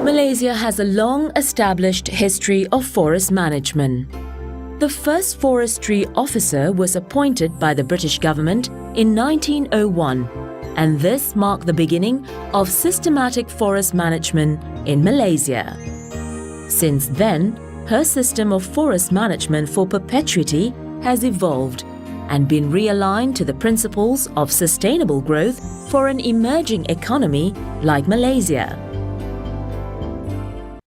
Malaysia has a long-established history of forest management. The first forestry officer was appointed by the British government in 1901, and this marked the beginning of systematic forest management in Malaysia. Since then, her system of forest management for perpetuity has evolved and been realigned to the principles of sustainable growth for an emerging economy like Malaysia.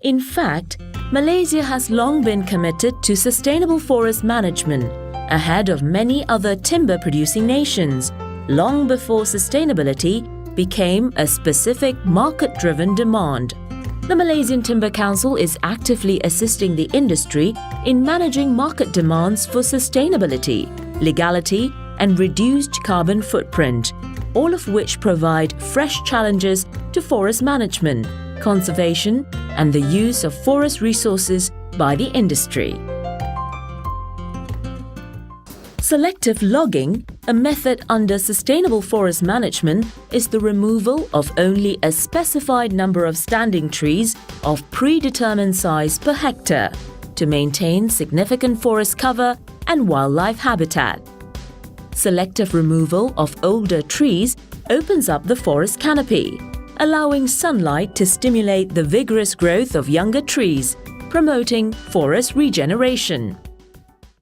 In fact, Malaysia has long been committed to sustainable forest management ahead of many other timber-producing nations, long before sustainability became a specific market-driven demand. The Malaysian Timber Council is actively assisting the industry in managing market demands for sustainability, legality, and reduced carbon footprint, all of which provide fresh challenges to forest management, conservation, and the use of forest resources by the industry. Selective logging, a method under sustainable forest management, is the removal of only a specified number of standing trees of predetermined size per hectare to maintain significant forest cover and wildlife habitat. Selective removal of older trees opens up the forest canopy, allowing sunlight to stimulate the vigorous growth of younger trees, promoting forest regeneration.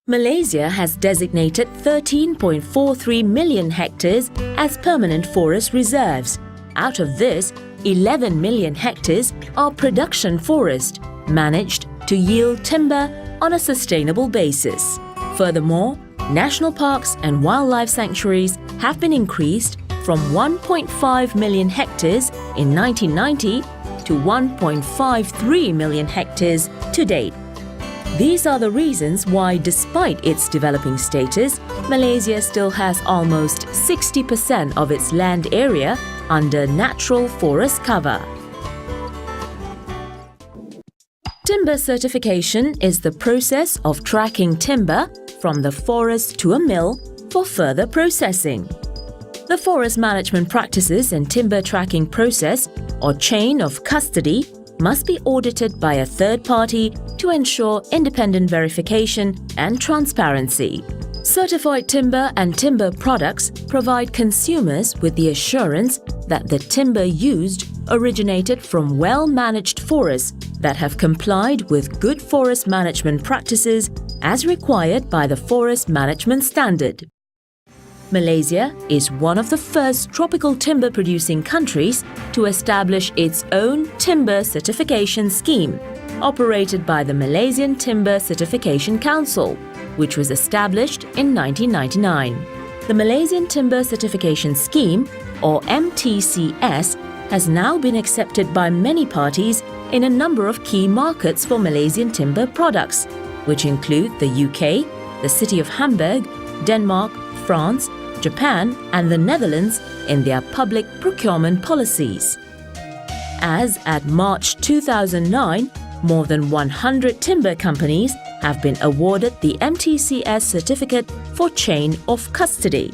Malaysia has designated 13.43 million hectares as permanent forest reserves. Out of this, 11 million hectares are production forest, managed to yield timber on a sustainable basis. Furthermore, national parks and wildlife sanctuaries have been increased from 1.5 million hectares in 1990 to 1.53 million hectares to date. These are the reasons why, despite its developing status, Malaysia still has almost 60% of its land area under natural forest cover. Timber certification is the process of tracking timber from the forest to a mill for further processing. The forest management practices and timber tracking process, or chain of custody, must be audited by a third party to ensure independent verification and transparency. Certified timber and timber products provide consumers with the assurance that the timber used originated from well-managed forests that have complied with good forest management practices as required by the Forest Management Standard. Malaysia is one of the first tropical timber-producing countries to establish its own timber certification scheme, operated by the Malaysian Timber Certification Council, which was established in 1999. The Malaysian Timber Certification Scheme, or MTCS, has now been accepted by many parties in a number of key markets for Malaysian timber products, which include the UK, the City of Hamburg, Denmark, France, Japan, and the Netherlands in their public procurement policies. As at March 2009, more than 100 timber companies have been awarded the MTCS certificate for chain of custody.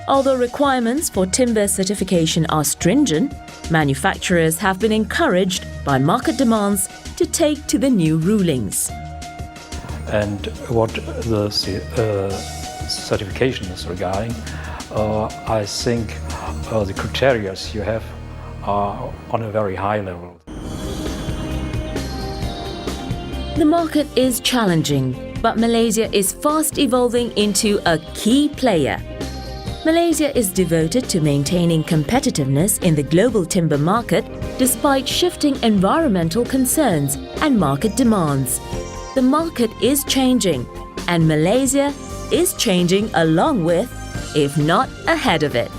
Although requirements for timber certification are stringent, manufacturers have been encouraged by market demands to take to the new rulings. And what the certification is regarding, I think the criteria you have are on a very high level. The market is challenging, but Malaysia is fast evolving into a key player. Malaysia is devoted to maintaining competitiveness in the global timber market despite shifting environmental concerns and market demands. The market is changing, and Malaysia is changing along with, if not ahead of it.